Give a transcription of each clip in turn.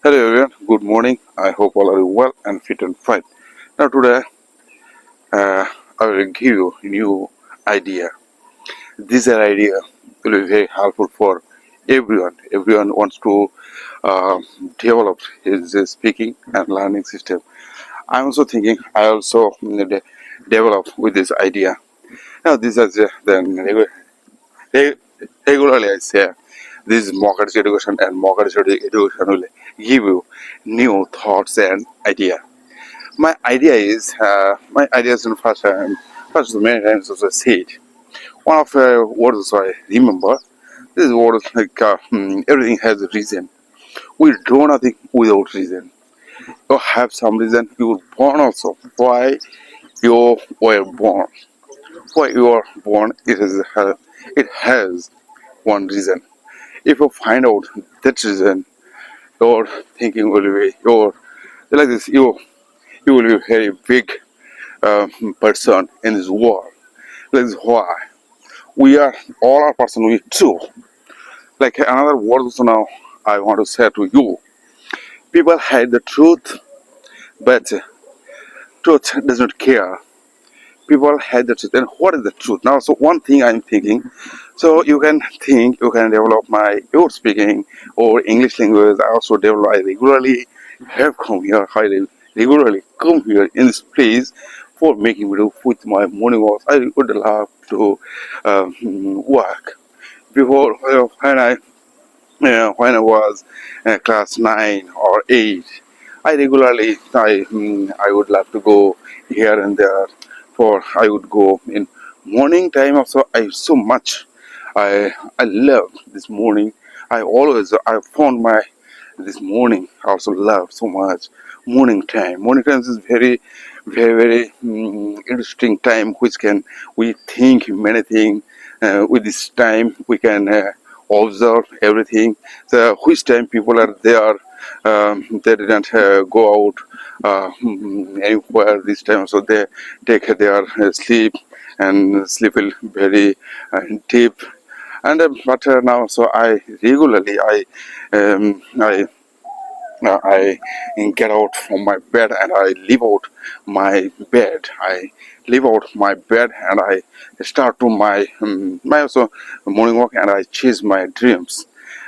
Hello everyone, good morning. I hope all are well and fit and fine. Now today I will give you a new idea. This idea will be very helpful for everyone. Everyone wants to uh, develop his speaking and learning system. I'm also thinking I also develop with this idea. Now this is regularly I say this mock education and mock education will give you new thoughts and idea. My idea is in first many times also said. One of the words I remember, this word is like everything has a reason. We do nothing without reason. You have some reason. You were born also. Why you were born? Why you are born? It has one reason. If you find out that reason, your thinking will be your like this. You will be a very big uh, person in this world. That is why we are all our person we true. Like another word also now I want to say to you. People hide the truth, but truth does not care. People hide the truth. And what is the truth? Now so one thing I'm thinking, so you can think you can develop my your speaking or English language. I also develop I regularly have come here, regularly come here in this place for making video with my morning walks. I would love to work before when I was class 9 or 8. I would love to go here and there. For I would go in morning time also. I so much I love this morning. I found my this morning I also love so much morning time. Morning time is very interesting time which can we think many things. With this time we can observe everything. So which time people are there, they didn't go out anywhere this time, so they take their sleep, and sleep will very deep. And but now so I regularly I get out from my bed and I leave out my bed. I leave out my bed and I start to my also morning walk, and I chase my dreams.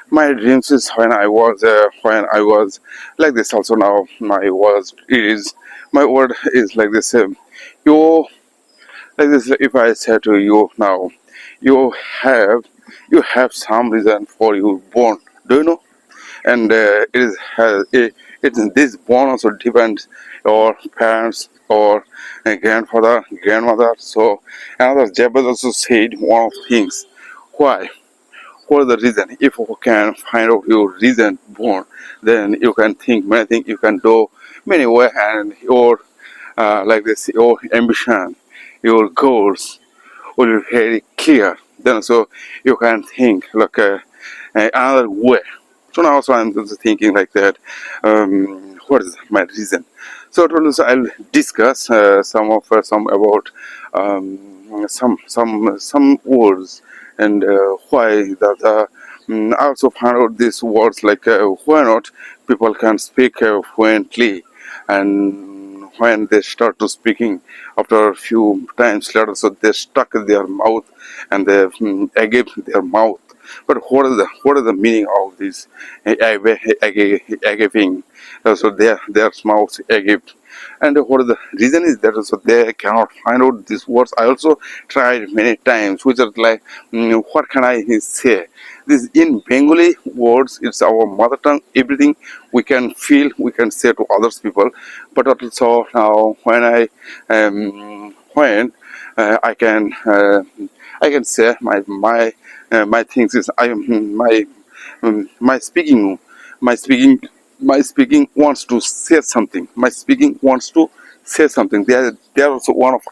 My dreams is when I was like this. Also now my was is my word is like this. You like this. If I say to you now, you have you have some reason for you born. Do you know? And it's this bond also depends your parents or grandfather grandmother. So another Jabez also said one of things, why what is the reason. If you can find out your reason born, then you can think many things, you can do many way, and your like this your ambition, your goals will be very clear. Then so you can think like another way. So now also I'm also thinking like that. What is my reason? So also I'll discuss some about some words, and why that. I also found out these words like why not people can speak fluently, and when they start to speaking after a few times later, so they stuck their mouth and they agape their mouth. But what is the meaning of this agaping? So their mouths agape, and what is the reason is that also they cannot find out these words. I also tried many times, which are like what can I say? This in Bengali words, it's our mother tongue. Everything we can feel, we can say to others people. But also now when I can say my things is I my speaking my speaking my speaking wants to say something. My speaking wants to say something. There also one of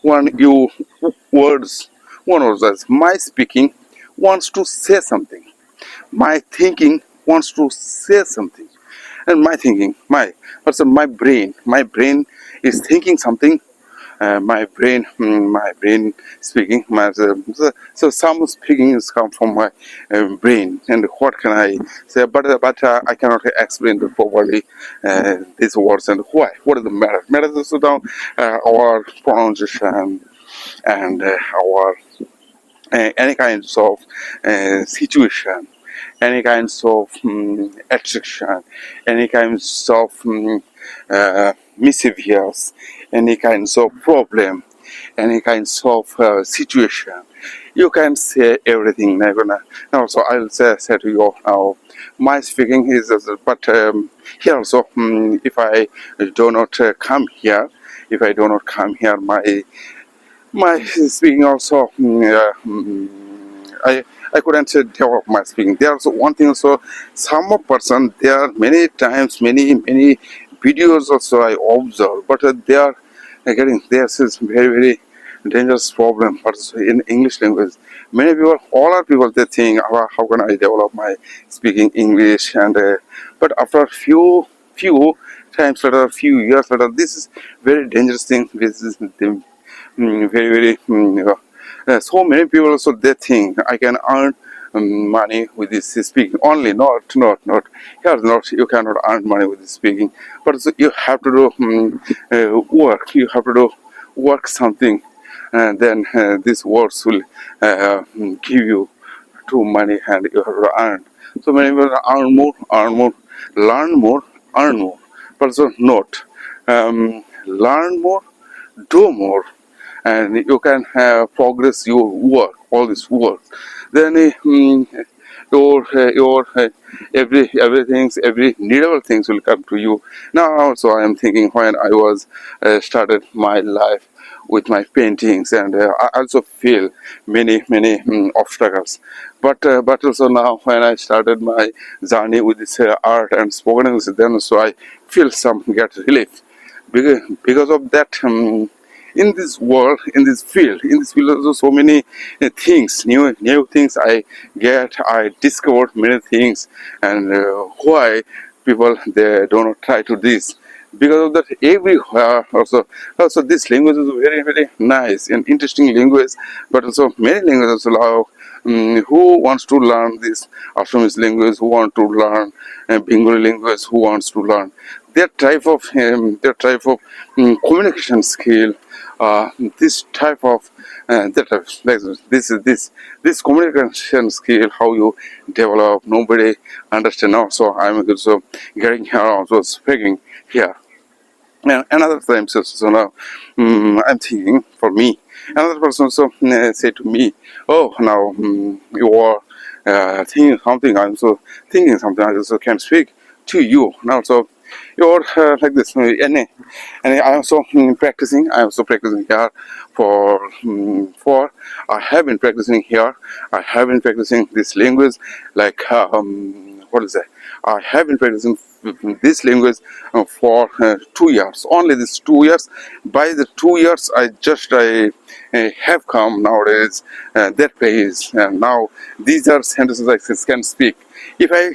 one you words one of those. My speaking wants to say something. My thinking wants to say something, and my thinking my brain is thinking something, my brain speaking. So some speaking is come from my brain, and what can I say? But I cannot explain it properly these words and why. What is the matter? Matter is now our pronunciation and our any kinds of situation, any kinds of attraction, any kinds of mischievous, any kinds of problem, any kinds of situation. You can say everything. Now, so I'll say to you now, my speaking is, but here also, if I do not come here, if I do not come here, my speaking also, I couldn't develop my speaking. There's one thing also, some person, there are many times, many videos also I observe, but they are getting, there's this very dangerous problem, but in English language. Many people, all are people, they think, how can I develop my speaking English? And but after few times later, few years later, this is very dangerous thing. This is the very so many people also they think I can earn money with this speaking only. Not here. Not you cannot earn money with this speaking, but so you have to do work. You have to do work something, and then these words will give you to money, and you have to earn. So many people earn more, learn more, earn more, but so not learn more, do more, and you can progress your work, all this work. Then every needable things will come to you. Now also I am thinking when I was started my life with my paintings, and I also feel many obstacles. But also now when I started my journey with this art and spoken English, then so I feel some get relief because of that. In this world, in this field, also so many things, new things I discovered many things, and why people they do not try to this. Because of that, everywhere also this language is very nice and interesting language, but also many languages allow. Who wants to learn this Assamese language? Who want to learn Bengali language? Who wants to learn that type of communication skill? This type of that type, like this communication skill, how you develop, nobody understand now. So I'm also getting here, also speaking here. And another time, so now I'm thinking for me. Another person also say to me, "Oh, now you are thinking something. I'm so thinking something. I also can speak to you now." So you're like this, and I also practicing. I also practicing here for. I have been practicing here. I have been practicing this language, like what is that? I have been practicing this language for 2 years. Only this 2 years. By the 2 years, I have come nowadays that pace, and now these are sentences I can speak. If I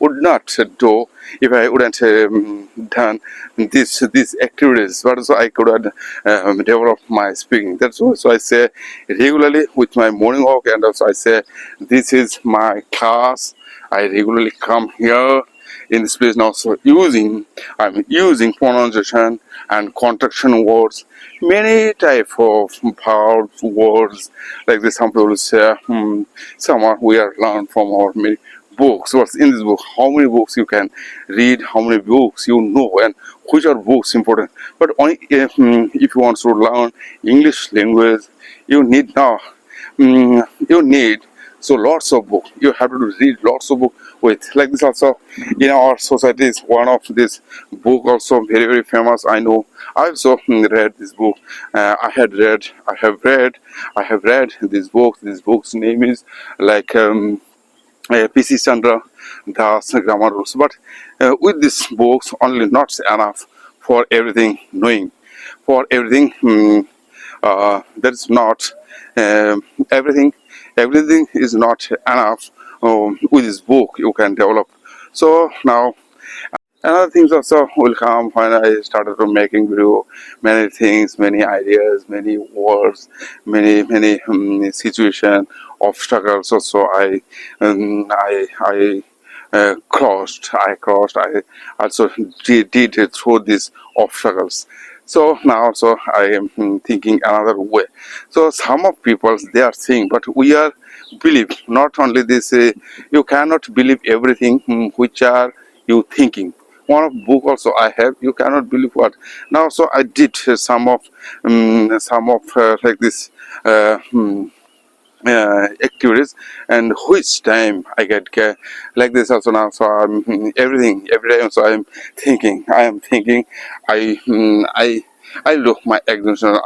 would not do, if I wouldn't done these activities, but also I could have developed my speaking. That's also I say regularly with my morning walk, and also I say this is my class. I regularly come here in this place now. So I'm using pronunciation and contraction words, many type of verbs, words like this. Some people say, some are we are learned from our many books. What's in this book? How many books you can read? How many books you know? And which are books important? But only if you want to learn English language, you need now. You need so lots of books. You have to read lots of books with like this also in our societies. One of this book also very famous. I know. I also read this book. I have read this book. This book's name is like P.C. Chandra Das Grammar Rules. But with this books only not enough for everything knowing. For everything that is not everything. Everything is not enough. With this book, you can develop. So now Another things also will come when I started to making video. Many things, many ideas, many words, many situation, obstacles. Also, I also did it through these obstacles. So now also I am thinking another way. So some of people they are saying, but we are believe not only this. You cannot believe everything which are you thinking. One of book also I have. You cannot believe what. Now so I did some of like this. Activities, and which time I get like this also now. So I'm everything every day. So I am thinking. I look my exhibition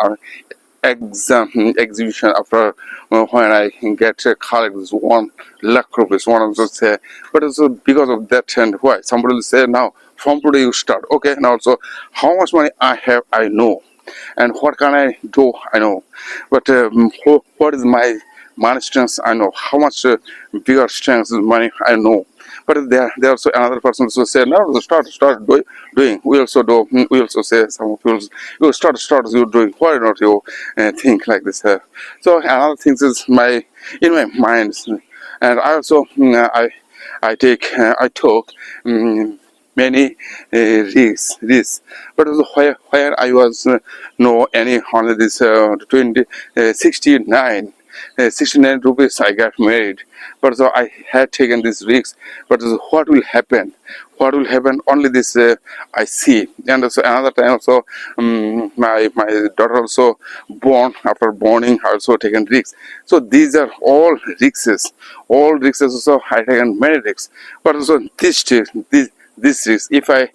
after when I can get collect this 1 lakh rupees. One of those say, but also because of that and why somebody will say now from today you start. Okay, now so how much money I have I know, and what can I do I know, but what is my money strength I know. How much bigger strength is money I know. But there also another person who say no, start doing. We also do. We also say some people you start you doing. Why not you think like this? So another thing is my in my mind, and I also I took. Many risks, but also where I was no any on this 69 69 rupees I got married, but so I had taken this risk. But so what will happen? What will happen? Only this I see. And also another time also my daughter also born. After borning, I also taken risks. So these are all risks. All risks also I taken many risks. But also this is if I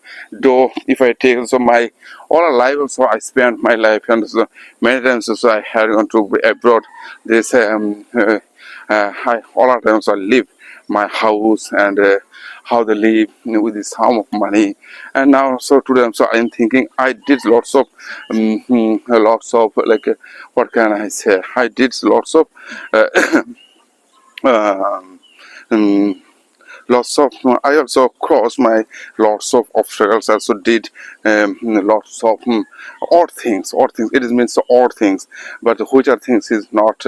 take also my all life also I spent my life, and so many times also I had gone to abroad. This all the times I live my house, and how they live with this sum of money. And now so today so I'm thinking I did lots of like what can I say, I did lots of uh, um, um, lots of I also crossed my lots of obstacles. I also did lots of odd things. It is means odd things, but which are things is not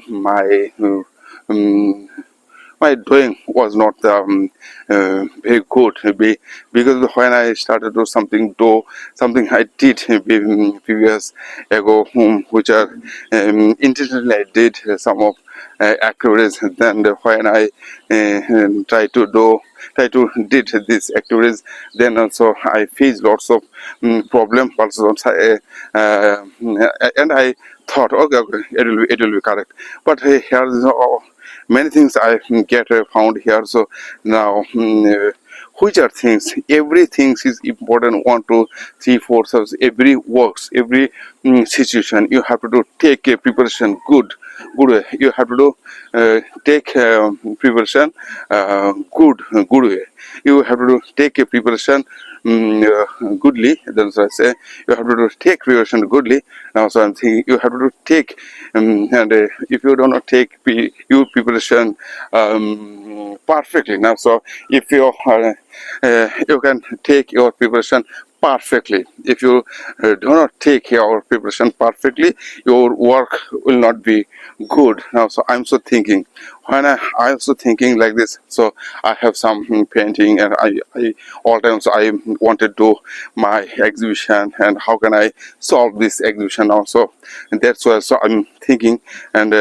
my um, my doing was not very good. Because when I started to something I did few years ago, which are intentionally I did some of activities. Then when I try to did these activities, then also I faced lots of problem. Also, and I thought, okay, it will be correct. But here is many things I get found here. So now, which are things? Everything is important. 1, 2, 3, 4. So every works, every situation, you have to do take a preparation good way. You have to do take preparation good way. You have to do take a preparation goodly. That's what I say. You have to do take preparation goodly. Now, so I'm thinking you have to do take and if you do not take your preparation perfectly. Now, so if you can take your preparation perfectly. If you do not take your preparation perfectly, your work will not be good. Now, so I'm so thinking. When I also thinking like this, so I have some painting, and I all times I wanted to my exhibition, and how can I solve this exhibition also, and that's why so I'm thinking, and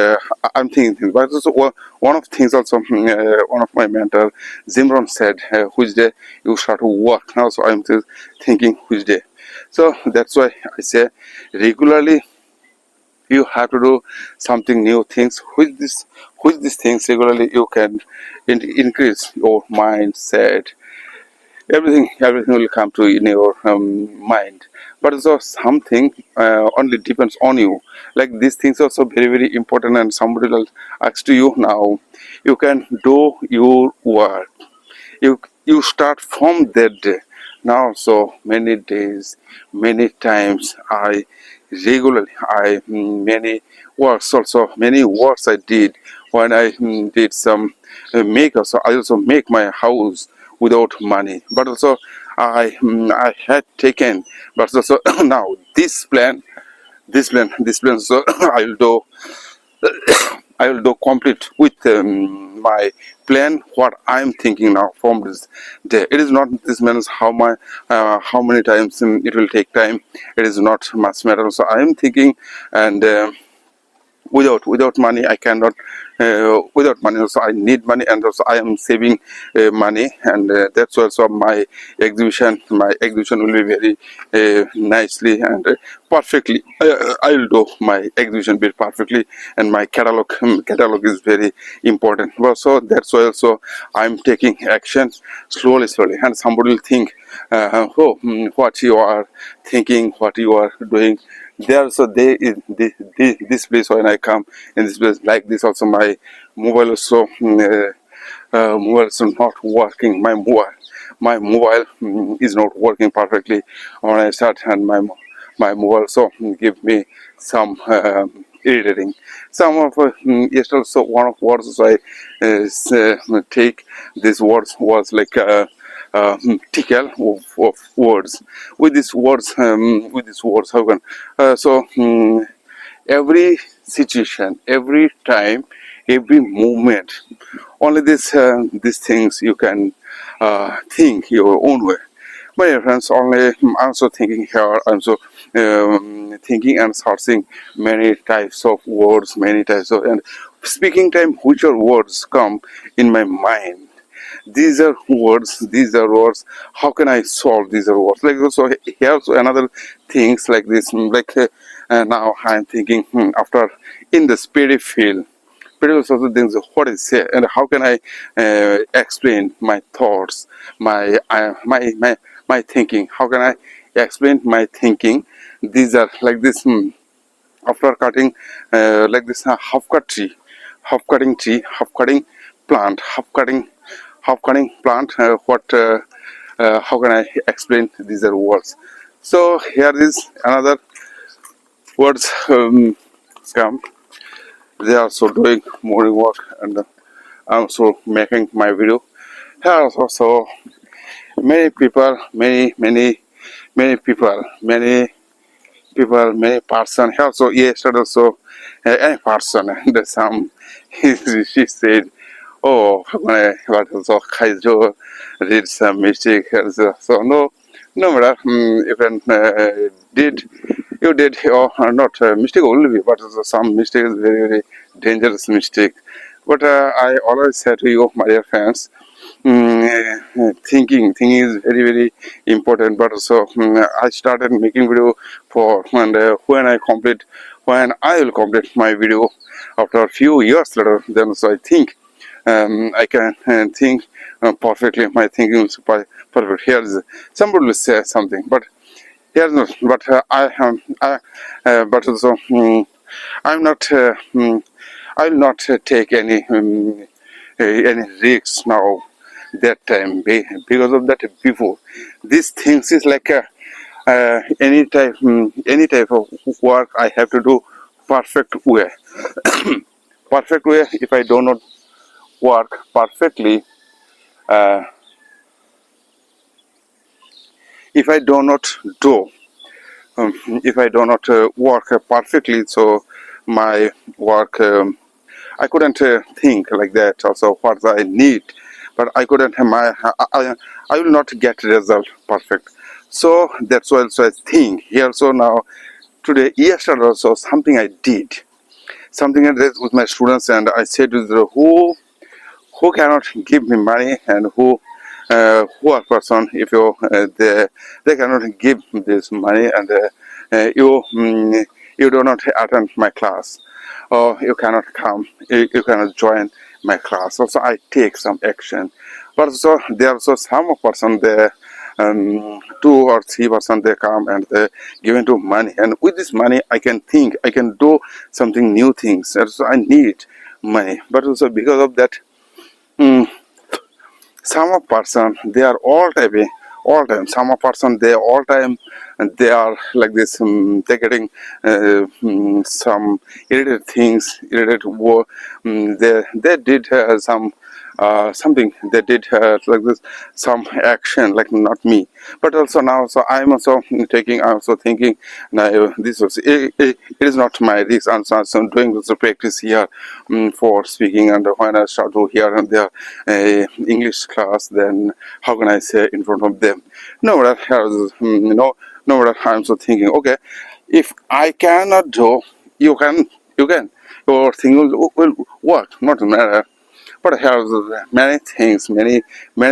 I'm thinking. But also one of things also one of my mentor Zimron said, which day you start to work. Now, so I'm just thinking which day. So that's why I say regularly you have to do something new things. With these things regularly you can increase your mindset. Everything will come to in your mind. But also something only depends on you. Like these things are also very important, and somebody will ask to you now. You can do your work. You start from that day. Now so many days, many times I regularly I many works I did when I did some make also. I also make my house without money. But also I had taken, but also now this plan so I will do complete with my plan what I'm thinking now from this day. It is not this means how many times it will take time. It is not much matter. So I am thinking, and without money I cannot, without money also I need money, and also I am saving money, and that's also my exhibition will be very nicely and perfectly. I will do my exhibition very perfectly, and my catalog is very important. Well, so that's why also I'm taking action slowly, and somebody will think, what you are thinking, what you are doing there. So they in this place, when I come in this place like this, also my mobile also mobile is not working. My mobile is not working perfectly when I start, and my mobile so give me some irritating. Some of yesterday also one of words I take, this words was like tickle of words. With these words how can every situation, every time, every moment, only these things you can think your own way. My dear friends, only I'm also thinking here. I'm so thinking and searching many types of words, many types of, and speaking time, which are words come in my mind. These are words. How can I solve these are words? Like, so here also another things like this, like now I'm thinking, after in the spirit field, spiritual sort of things, what is here, and how can I explain my thoughts, my thinking? How can I explain my thinking? These are like this. After cutting like this half cutting plant, half cutting plant. How can I explain these are words? So here is another words come. They are also doing morning work, and I'm also making my video. Here are also many people, many person here. So yesterday also any person, and some she said, "Oh, what also Kaijo did some mistake." So no matter, you can did you did or not mistake only, but also some mistake is very very dangerous mistake. But I always say to you, my dear fans, thinking is very very important. But also I started making video for, and when I will complete my video after a few years later, then so I think I can think perfectly. My thinking is perfect. Here's somebody will say something, but here's not. But but also I'm not. I will not take any risks now. That time, because of that, before these things is like any type of work I have to do perfect way. Perfect way. If I do not work perfectly, uh, if I do not do if I do not work perfectly, so my work, I couldn't think like that. Also, what I need, but I couldn't. I will not get result perfect. So that's why also I think here. So now today, yesterday also something I did, something I did with my students, and I said to the who cannot give me money, and who are person, if you they cannot give this money, and you do not attend my class, or you cannot come, you cannot join my class. Also I take some action. But also there are also some person there, 2 or 3% they come and they give into money, and with this money I can think, I can do something new things. And so I need money. But also because of that, mm, some of person they are all time, some of person they all time, and they are like this, they're getting some irritated things, irritated they did some something they did like this, some action like not me, but also now so I'm also taking, I'm also thinking now this was it is not my risk. I'm doing this practice here for speaking, and when I start to here and there English class, then how can I say in front of them? No, that has no, that I'm so thinking, okay, if I cannot do, you can, you can, your thing will work, not matter. But here many things, many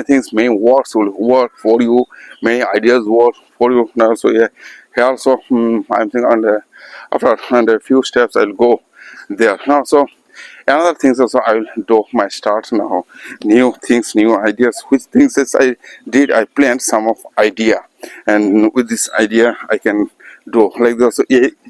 things, many works will work for you, many ideas work for you. Now, so yeah, here also I'm thinking on the after and a few steps I'll go there. Now, so another things also I will do my start now, new things, new ideas. Which things as I did, I planned some of idea, and with this idea I can do like this. So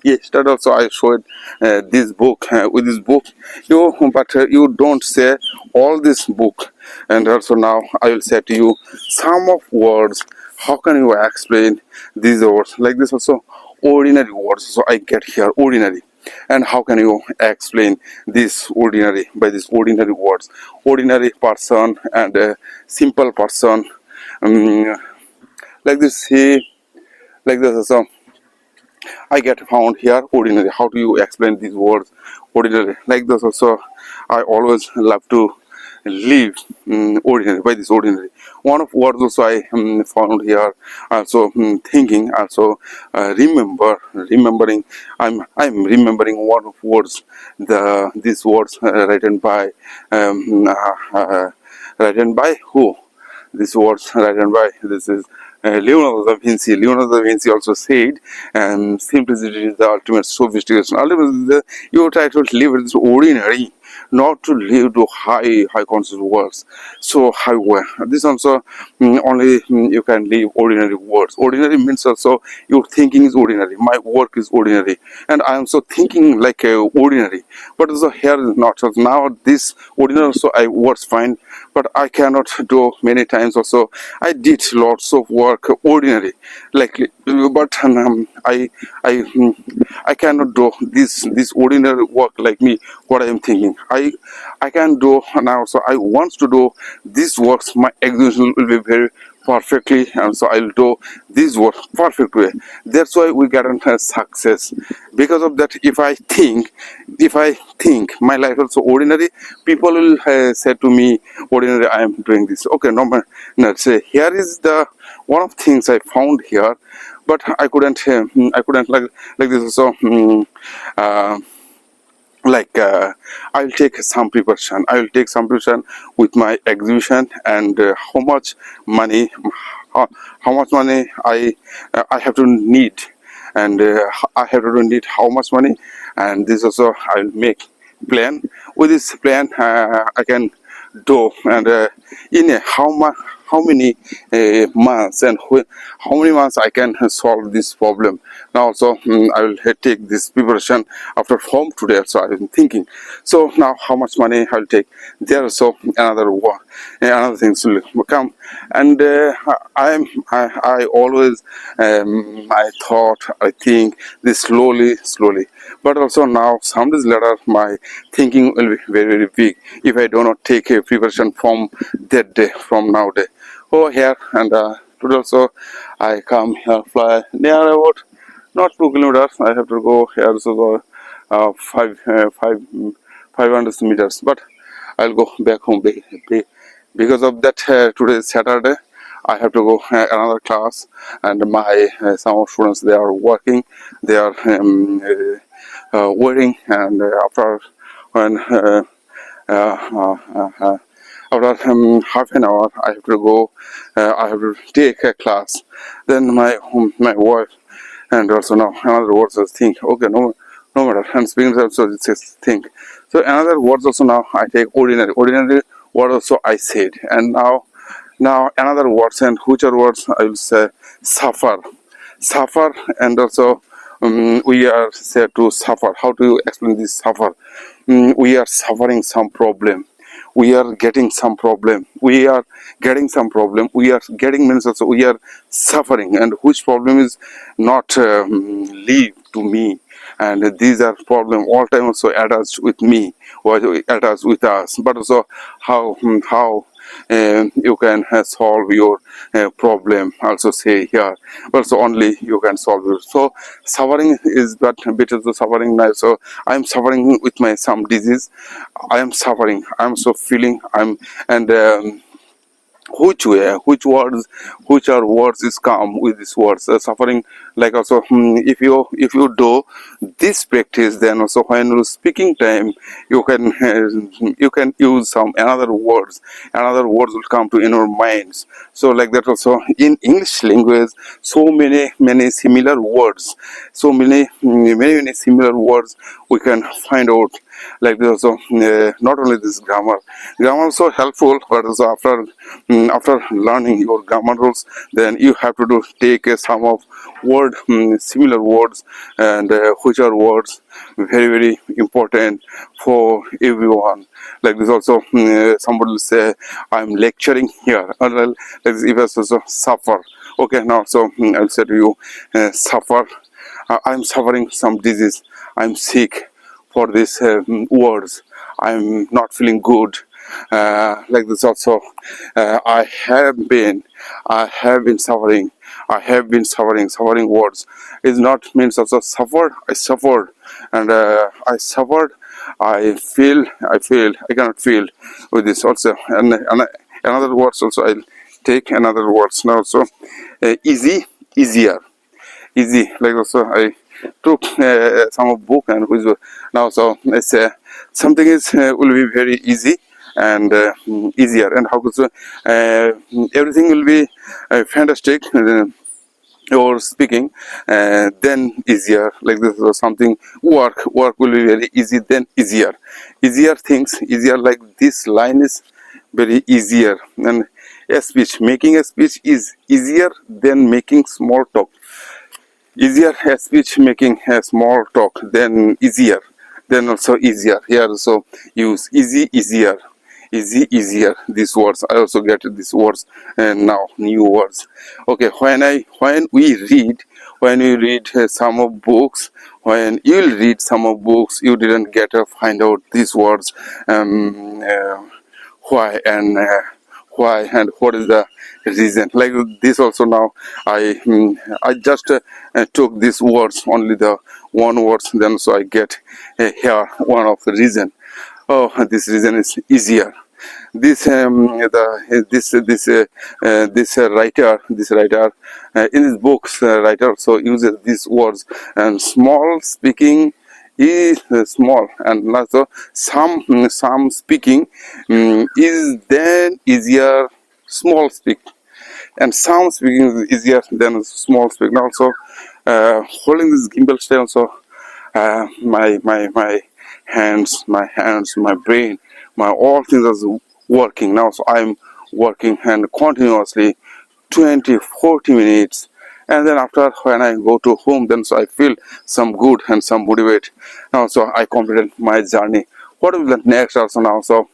yesterday also I showed this book. With this book, but you don't say all this book, and also now I will say to you some of words. How can you explain these words like this? Also ordinary words. So I get here ordinary. And how can you explain this ordinary by these ordinary words? Ordinary person and a simple person, um, like this. He like this. So I get found here ordinary. How do you explain these words? Ordinary like this. Also, I always love to live ordinary by this ordinary. One of words also I found here. Also thinking. Also remembering. I'm remembering one of words. These words written by written by who? These words written by, this is Leonardo da Vinci. Leonardo da Vinci also said, simplicity is the ultimate sophistication. Ultimately, you try to live with ordinary, not to live to high conscious words. So high way. This also only you can live ordinary words. Ordinary means also your thinking is ordinary. My work is ordinary, and I am so thinking like ordinary. But also here is not. So now this ordinary also I words fine, but I cannot do many times. Also I did lots of work ordinary, like but I cannot do this ordinary work like me. What I am thinking, I can do now. So I want to do these works. My execution will be very perfectly, and so I'll do this work perfect way. That's why we guarantee success. Because of that, if I think my life is also ordinary, people will say to me, ordinary, I am doing this. Okay, no man, no, say here is the one of things I found here, but I couldn't like this. So like I'll take some preparation. I will take some preparation with my exhibition, and how much money, how much money I have to need, and I have to need how much money, and this also I'll make plan. With this plan, I can do, and in a, how many months, and how many months I can solve this problem. Now also I will take this preparation after home today. So I am thinking, so now how much money I'll take there. So another things will come, and I always I thought, I think this slowly, but also now some days later my thinking will be very big if I do not take a preparation from that day, from nowadays. Oh, here, and today also I come here, fly near about not 2 kilometers. I have to go here, so five 500 meters, but I'll go back home because of that. Today is Saturday. I have to go another class, and my some students, they are working, they are waiting, and after when after half an hour I have to go. I have to take a class. Then my wife, and also now another words I think, okay, no matter, and speaking also it says think. So another words also now I take ordinary word also I said, and now another words, and which are words I will say suffer, and also we are said to suffer. How do you explain this suffer? We are suffering some problem. We are getting some problem. We are getting some problem. We are getting means also we are suffering, and which problem is not leave to me, and these are problem all time also attached with me. was attached with us, but also how you can solve your problem. Also say here, but so only you can solve it. So suffering is but better to suffering now. So I'm suffering with my some disease. I am suffering. I'm so feeling. I'm and. Which way, which words, which are words is come with these words suffering, like also if you do this practice, then also when you speaking time you can use some another words will come to in your minds. So like that also in English language, so many similar words, so many similar words we can find out. Like this also not only this grammar also helpful, but also after learning your grammar rules, then you have to take some of similar words, and which are words very important for everyone. Like this also somebody will say I'm lecturing here, or like this, if it's also suffer. Okay, now so I'll say to you suffer. I'm suffering some disease, I'm sick. For these words, I'm not feeling good. Like this also, I have been suffering. I have been suffering words is not means also suffered. I suffered, and I suffered. I cannot feel with this also. And another words also, I'll take another words now. So easier, easy. Like also, I took some book and which now so it's something is will be very easy and easier, and how could so everything will be fantastic. Or speaking, then easier. Like this or something, work will be very easy, then easier things easier. Like this line is very easier, and a speech, making a speech is easier than making small talk. Easier a speech making a small talk, then easier, then also easier. Here also use easier these words. I also get these words, and now new words. Okay, when we read some of books, when you'll read some of books, you didn't get to find out these words, why and what is the reason. Like this also now I just took these words, only the one words, then so I get here one of the reason. Oh, this reason is easier. This this writer in his books, writer so uses these words, and small speaking is small, and also some speaking is then easier small speak, and some speaking is easier than small speak. Now also holding this gimbal stand also, my hands, my brain, my all things are working now. So I'm working and continuously 20-40 minutes, and then after when I go to home, then so I feel some good and some motivate. Now so I completed my journey. What will the next also now? So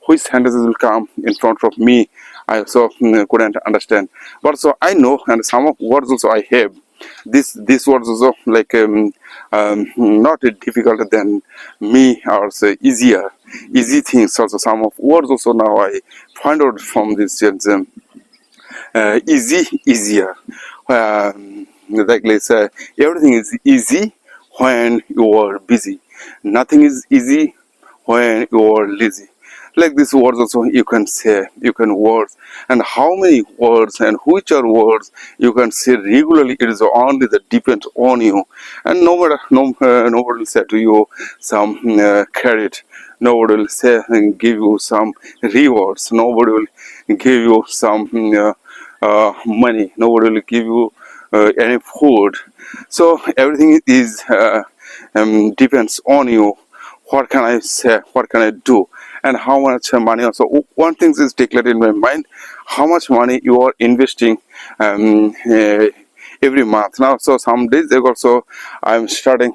which sentences will come in front of me, I also couldn't understand, but so I know, and some of words also I have. This words also like not difficult than me, or say easy things. Also some of words also now I find out from this easier. Like let's say everything is easy when you are busy. Nothing is easy when you are lazy. Like these words also you can say, you can words, and how many words and which are words you can say regularly. It is only that depends on you, and nobody will say to you some credit. Nobody will say and give you some rewards. Nobody will give you some money. Nobody will give you any food. So everything is depends on you. What can I say? What can I do? And how much money also. One thing is declared in my mind: how much money you are investing every month. Now, so some days ago, also I'm starting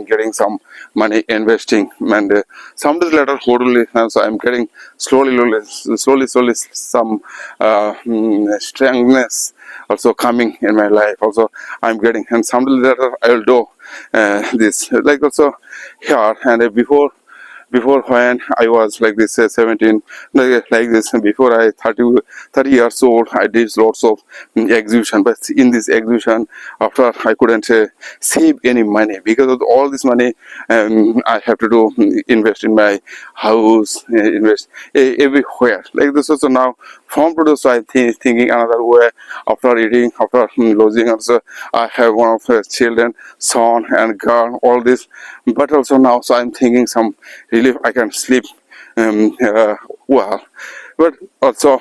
getting some money investing, and some days later, so I'm getting slowly some strongness also coming in my life. Also, I'm getting, and some days later I will do this. Like also here and before before when I was like this 17 like this before I 30 years old, I did lots of exhibition, but in this exhibition after I couldn't save any money because of all this money I have to do invest in my house, invest everywhere like this. Also now from today, so I thinking another way after eating, after losing also I have one of the children, son and girl, all this, but also now so I'm thinking some relief I can sleep well, but also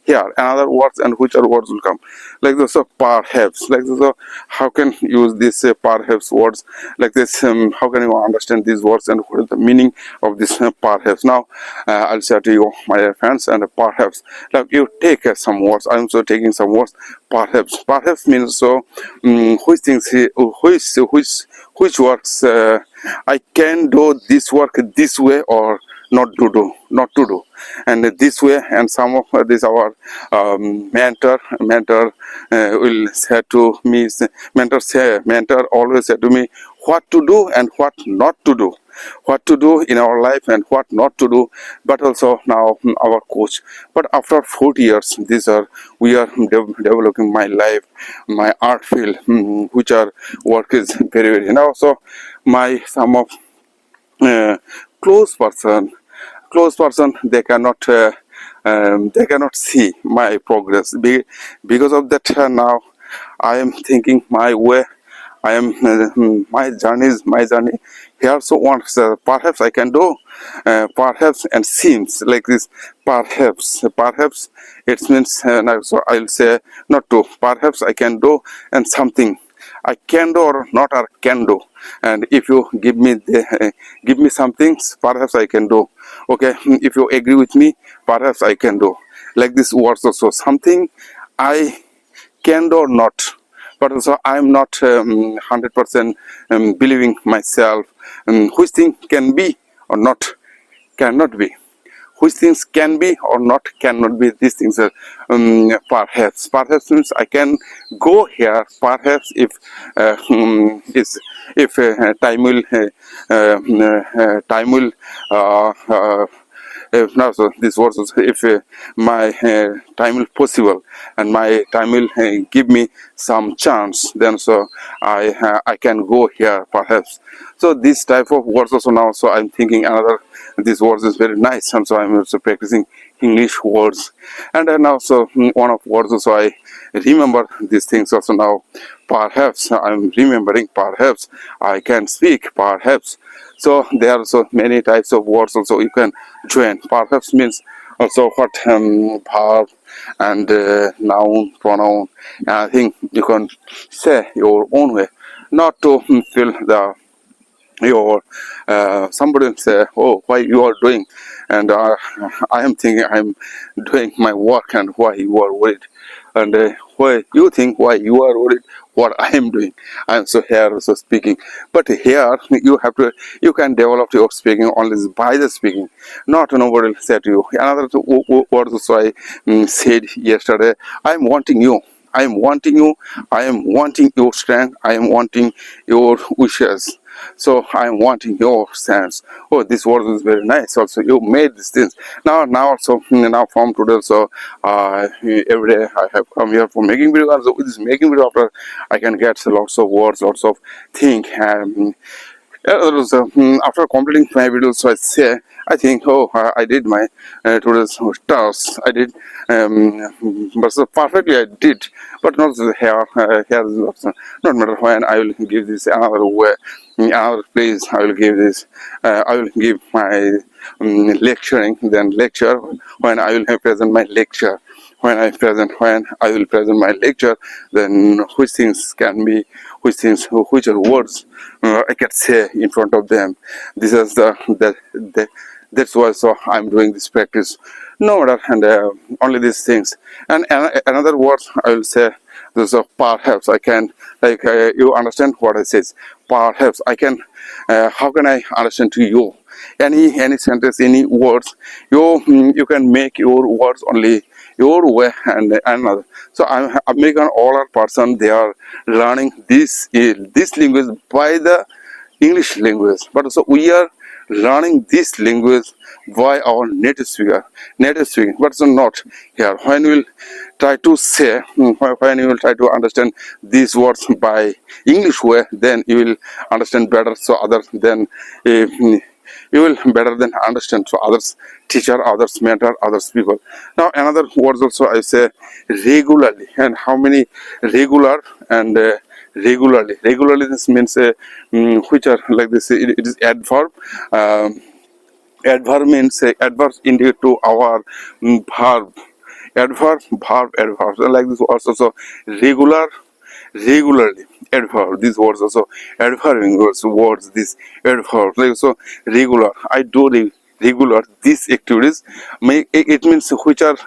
here another words and which are words will come like this. So perhaps like this, so how can use this perhaps words like this, how can you understand these words and what is the meaning of this perhaps. Now I'll say to you my dear friends, and perhaps like you take some words, I'm also taking some words. Perhaps means so which things which works I can do this work this way or not to do and this way. And some of this our mentor will say to me, mentor always say to me what to do and what not to do, what to do in our life and what not to do. But also now our coach, but after 40 years these are we are developing my life, my art field, which are work is very now. So my some of uh, close person they cannot see my progress. Because of that now I am thinking my way, I am my journey is my journey. He also wants perhaps I can do perhaps and seems like this. Perhaps it means now, so I'll say not to, perhaps I can do and something I can do or not or can do. And if you give me give me some things, perhaps I can do. Okay, if you agree with me, perhaps I can do. Like this words also something I can do or not. But also I'm not 100% believing myself. Which thing can be or not cannot be, which things can be or not cannot be. These things are perhaps means I can go here perhaps if time will if now so this was if my time will possible and my time will give me some chance, then so I can go here perhaps. So this type of words also now, so I'm thinking another this words is very nice, and so I'm also practicing English words. And then also one of words also I remember these things also now. Perhaps I'm remembering, perhaps I can speak, perhaps. So there are so many types of words also you can join. Perhaps means also what verb and noun, pronoun. And I think you can say your own way, not to feel the your somebody will say, oh, why you are doing, and I am thinking I'm doing my work, and why you are worried, and why you think why you are worried what I am doing. I am so here also speaking, but here you have to, you can develop your speaking only by the speaking, not nobody will say to you. Another word also I said yesterday, I am wanting you, I am wanting you, I am wanting your strength, I am wanting your wishes. So I am wanting your sense. Oh, this word is very nice. Also, you made these things. Now also now from today, so every day I have come here for making video. Also, with this making video, after I can get lots of words, lots of things. After completing my video, so I think, oh, I did my today's task. I did, but so perfectly I did, but not the hair. Hair is not matter when I will give this another way, another place. I will give this. I will give my lecturing, then lecture when I will have present my lecture. When I will present my lecture, then which things can be, which are words I can say in front of them. This is that's why so I'm doing this practice. No matter, and only these things. And another word I will say, this of perhaps I can, like you understand what I says. Perhaps I can. How can I understand to you? Any sentence, any words, you can make your words only your way and another. So I'm American all our person, they are learning this language by the English language, but also we are learning this language by our native speaker, but so not here. When we'll try to say, when you will try to understand these words by English way, then you will understand better. So others then you will better than understand. So others teacher, others mentor, others people. Now another words also I say regularly, and how many regular and regularly this means which are like this. It is adverb. Adverb means adverbs indicate to our verb. Adverb. So like this words also regularly. Adverb. These words also adverbing words. This adverb. Like so regular. I do regular these activities. It means which are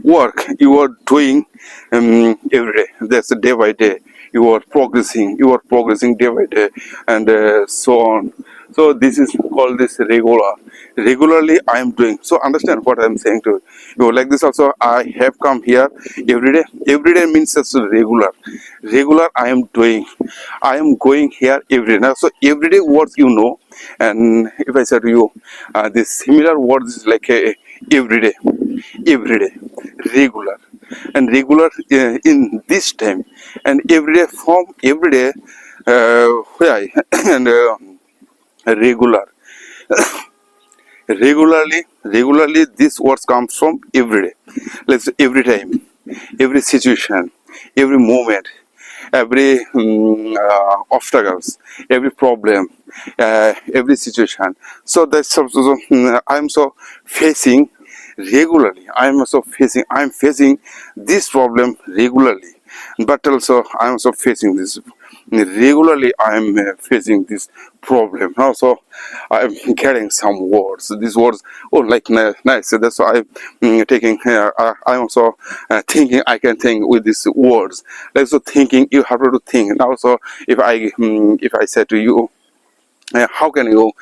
work you are doing every day. That's day by day. You are progressing. You are progressing day by day, and so on. So this is called this regular. Regularly I am doing. So understand what I am saying to you. Like this also I have come here every day. Every day means just regular. Regular I am doing. I am going here every day. Now so everyday words you know, and if I say to you this similar words is like a every day, regular, and regular in this time, and everyday from everyday where and regular. Regularly these words comes from every day. Let's say every time, every situation, every moment, every obstacles, every problem, every situation. So that's also I'm so facing regularly. I'm facing this problem regularly, but also I'm also facing this regularly. I'm facing this problem now. So I'm getting some words. These words, oh, like nice. So that's why I'm taking. I'm also thinking. I can think with these words. Like so, thinking. You have to think. Now, so if I say to you, how can you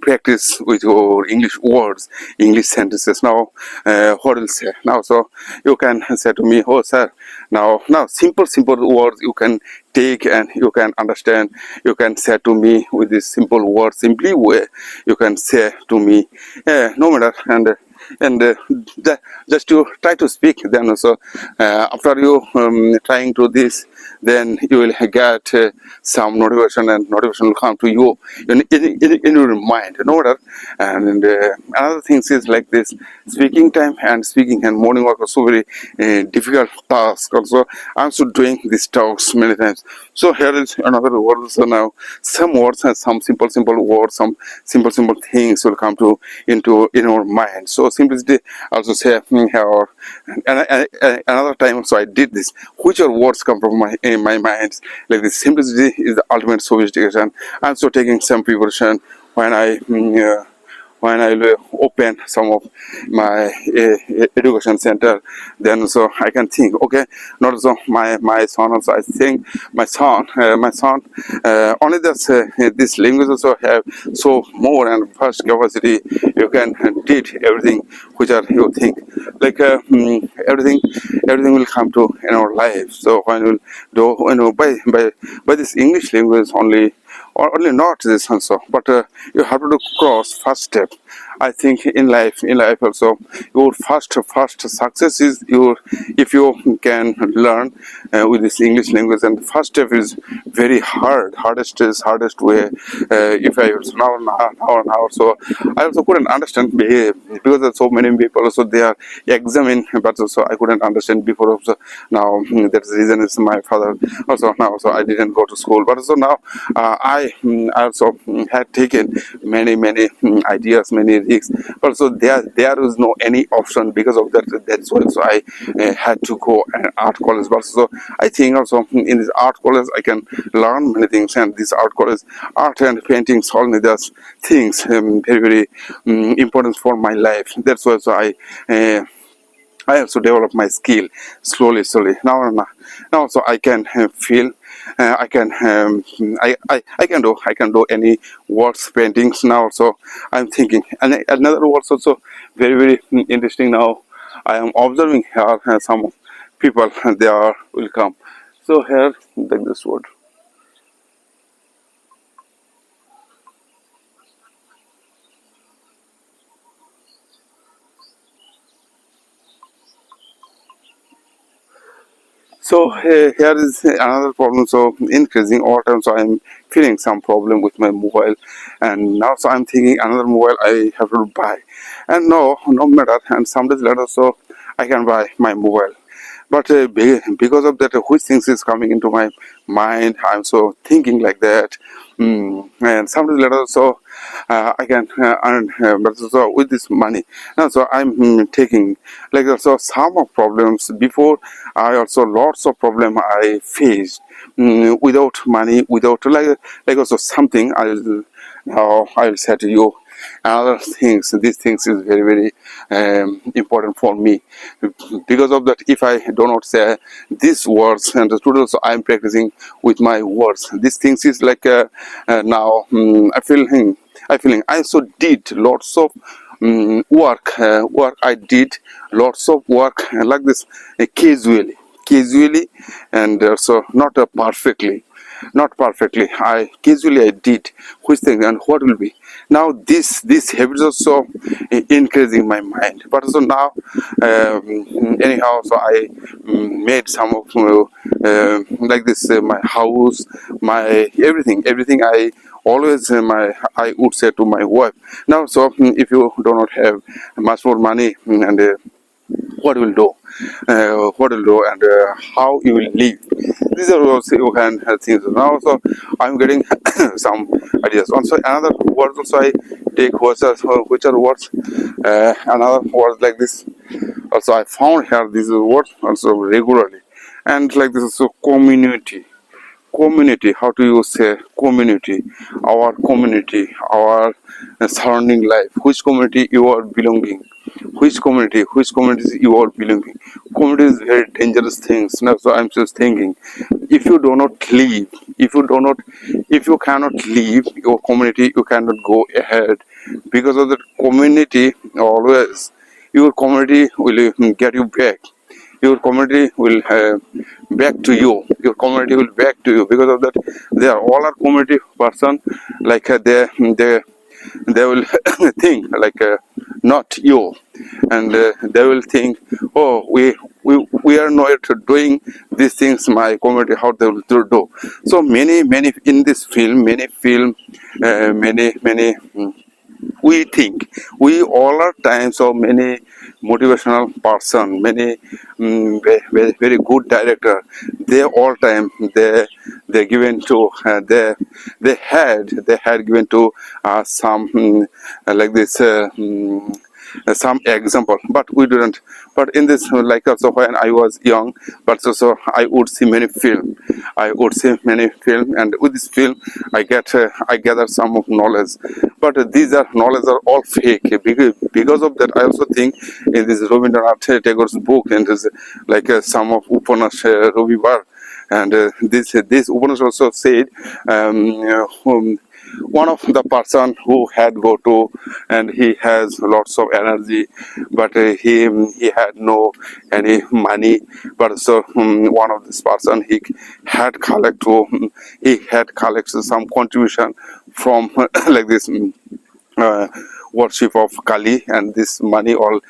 practice with your English words, English sentences? Now, what will say? Now, so you can say to me, oh, sir, now, simple words you can take and you can understand. You can say to me with this simple word, simply way. You can say to me, no matter and just to try to speak. Then also, after you trying to this, then you will get some motivation, and motivation will come to you in your mind, you know what? And another thing is like this: speaking time and speaking and morning work are so very difficult task. Also, I'm also doing these talks many times. So here is another word. So now, some words and some simple words, some simple things will come to into in our mind. So simplicity also say or another time. So I did this. Which are words come from my in my mind? Like this, simplicity is the ultimate sophistication. I'm so taking some preparation when I will open some of my education center. Then so I can think, okay, not so my son also. I think my son only this language also have so more and first capacity. You can teach everything which are you think like everything will come to in our life. So when we'll do by this English language only, or only not this also, but you have to do cross first step. I think in life also, your first success is your if you can learn with this English language. And the first step is very hardest way. If I also now so I also couldn't understand because there's so many people also they are examine, but also I couldn't understand before also. Now that's the reason is my father also now, so I didn't go to school, but also now I also had taken many ideas, many risks. Also there is no any option because of that. That's why so I had to go an art college. But so I think also in this art college I can learn many things, and this art college, art and paintings, all these things very important for my life. That's why so I also develop my skill slowly. Now so I can feel. I can I can do any words paintings now. So I'm thinking, and another words also very interesting. Now I am observing here some people they are will come. So here like this word. So here is another problem. So increasing all time. So I'm feeling some problem with my mobile, and now so I'm thinking another mobile I have to buy, and no matter. And some days later, so I can buy my mobile. But because of that, which things is coming into my mind, I'm so thinking like that. And some days later, so I can earn, but so with this money. Now, so I'm taking like also some of problems before. I also lots of problem I faced without money, without like also something. I'll say to you another things. These things is very important for me. Because of that, if I do not say these words, and today also I am practicing with my words. These things is like now I feeling I also did lots of work I did lots of work like this casually and also not perfectly. I casually I did which thing and what will be. Now this habits also increasing my mind. But also now anyhow, so I made some of like this my house, my everything. I always my I would say to my wife. Now so if you do not have much more money and what will do and how you will live. These are also you can things. Now so I'm getting some ideas. Also another words also I take words which are words another words like this. Also I found here these words also regularly, and like this is so community. How do you say community, our surrounding life, which community you are belonging, which communities you are belonging. Community is very dangerous things now. So I'm just thinking, if you do not leave, if you cannot leave your community, you cannot go ahead. Because of that community, always your community will get you back. Your community will back to you. Your community will back to you. Because of that, they are all are community person. Like they will think like not you, and they will think, oh, we are not doing these things. My community, how they will do. So many in this film, many. We think we all are times of many motivational person, many very good director. They all time they given to they had given to some like this some example, but we didn't. But in this like also when I was young, but also I would see many film, and with this film I gather some of knowledge. But these are knowledge are all fake. Because of that, I also think in this Rabindranath Tagore's book, and this like some of Upanas Ravivar, and this Upanas also said one of the person who had go to, and he has lots of energy, but he had no any money. But so one of this person he had collected some contribution from like this uh, worship of Kali, and this money all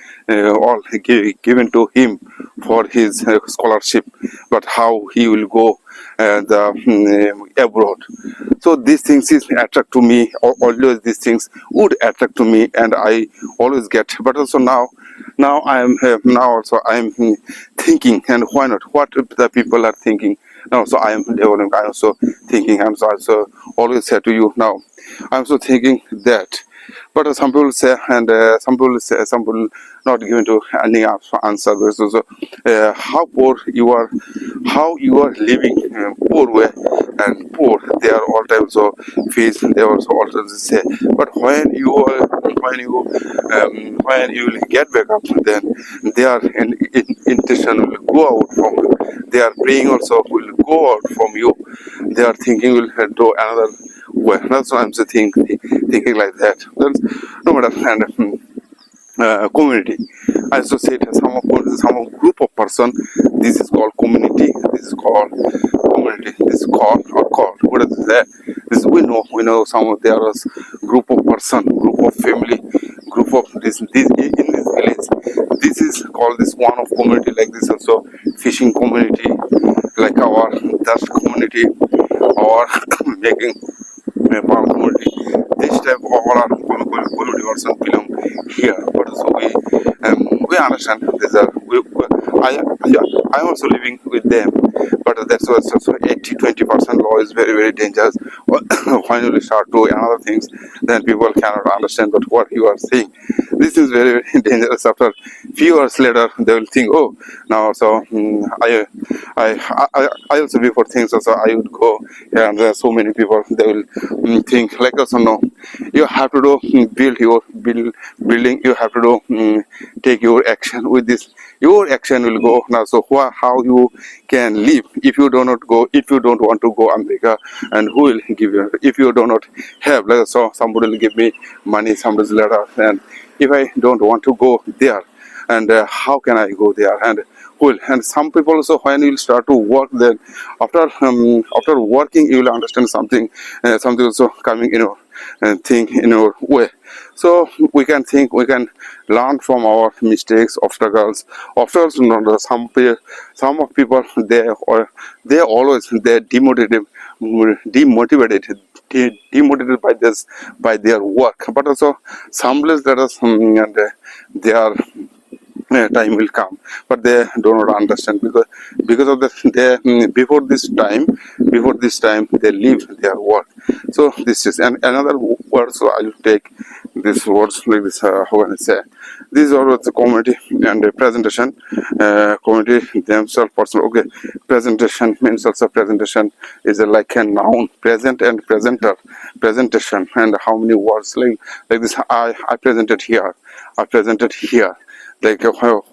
given to him for his scholarship. But how he will go abroad. So these things is attract to me. Always these things would attract to me, and I always get. But also now I am now also I am thinking, and why not? What the people are thinking now? So I am developing. I am also thinking. I'm so also always say to you now. I'm also thinking that. But some people say, and some people not given to any answer. So, how you are living poor way, and poor. They are all times so face. They also all times say. But when you will get back up, then they are intention will go out from you. They are praying also will go out from you. They are thinking will do another. Well, that's why I'm thinking like that. That's, no matter, and community. I associate some of group of person. This is called community. This is called community. This is called or called. What is that? This we know. Some of there is group of person, group of family, group of this in this village. This is called this one of community, like this also fishing community, like our dust community, or making farm community. This type of our community also belong here. But so we understand these are I'm also living with them, but that's also 80-20% law is very very dangerous. When you start to another things, then people cannot understand but what you are saying. This is very very dangerous. After few hours later, they will think, oh, now so I also before things also I would go, and there are so many people they will think like us. No, you have to do build your building. You have to do take your action with this. Your action will go now. So how you can live if you do not go, if you don't want to go America, and who will give you if you do not have, like, so somebody will give me money, somebody's letter, and if I don't want to go there, and how can I go there, and will, and some people also when you will start to work, then after working you will understand something, something also coming in your thing in your way. So we can think, we can learn from our mistakes, obstacles. No, some of people they always they demotivated demotivated by this, by their work, but also some place that is and they are time will come, but they do not understand, because of the they before this time they leave their work. So this is and another word. So I will take these words like this, how can I say, these are the community and the presentation, community themselves personal. Okay, presentation means also presentation is like a noun, present and presenter, presentation, and how many words like this, I presented here, I presented here, like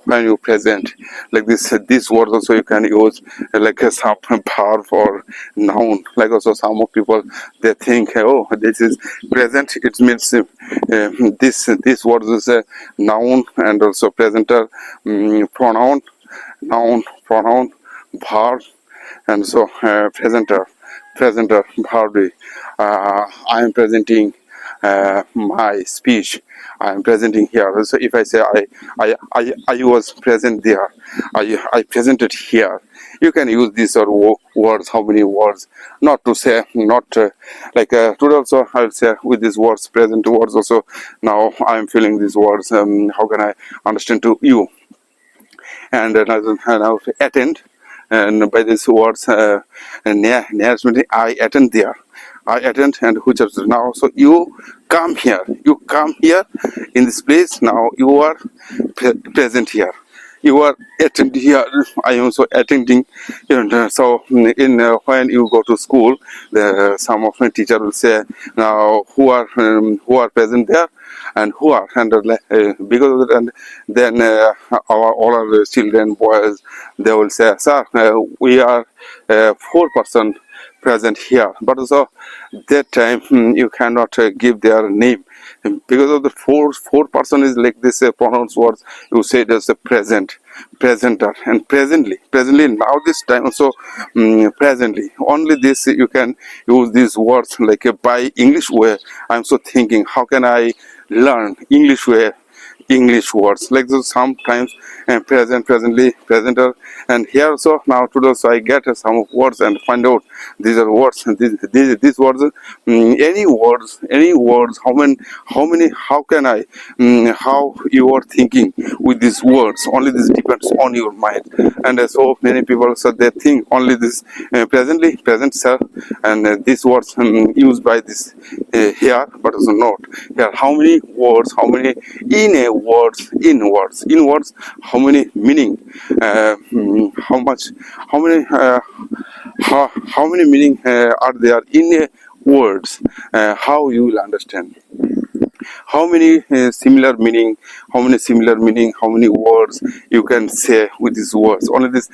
when you present like this word also you can use like a sub verb or noun. Like also some of people they think, oh, this is present, it means this word is a noun, and also presenter, pronoun, verb, and so presenter verb. I am presenting my speech, I am presenting here. So if I say I was present there, I presented here, you can use these or words. How many words? Not to say, not like today also I will say with these words, present words also. Now I am feeling these words. How can I understand to you? And now attend, and by these words, I attend there. I attend, and who just now. So you come here. You come here in this place. Now you are present here. You are attending here. I am also attending. And so in when you go to school, some of my teacher will say, now who are present there, and who are, and because of that, and then all our children, boys, they will say, sir, we are 4% present here. But also that time you cannot give their name, because of the four person is like this pronouns words. You say there's a present, presenter, and presently now this time also presently only this you can use these words like by English way. I'm so thinking, how can I learn English way, English words like this sometimes, and present, presently, presenter, and here also now today so I get some words and find out these are words, and these words, any words, how can I, how you are thinking with these words, only this depends on your mind. And so many people, so they think only this presently, present, sir, and these words used by this here, but also not here. How many words, how many in words, how many meaning, how much, how many meaning are there in words, how you will understand how many similar meaning, how many words you can say with these words. Only this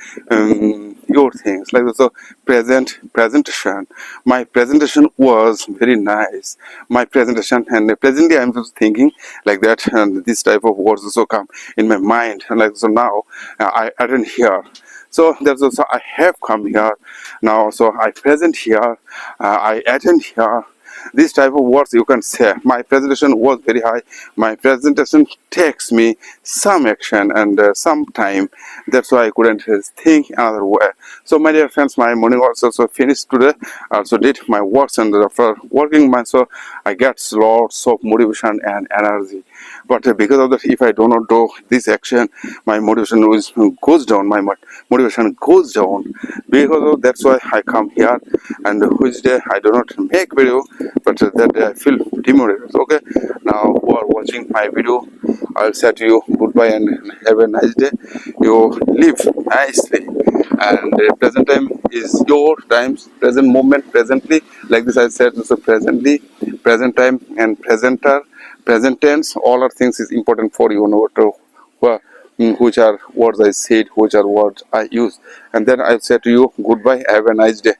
your things like so presentation. My presentation was very nice. My presentation, and presently I'm just thinking like that, and this type of words also come in my mind. And like so now I didn't hear. So there's also I have come here now. So I present here, I attend here, This type of words you can say. My presentation was very high. My presentation takes me some action and some time. That's why I couldn't think another way. So my dear friends, my morning was also finished today. I also did my works, and after working myself, I get lots of motivation and energy. But because of that, if I do not do this action, my motivation goes down. My motivation goes down. Because of that's why I come here, and which day I do not make video, but that day I feel demotivated. Okay, now who are watching my video, I'll say to you goodbye and have a nice day. You live nicely, and present time is your times, present moment, presently. Like this, I said, so presently, present time, and presenter, present tense. All are things is important for you. Know to which are words I said, which are words I use, and then I'll say to you goodbye. Have a nice day.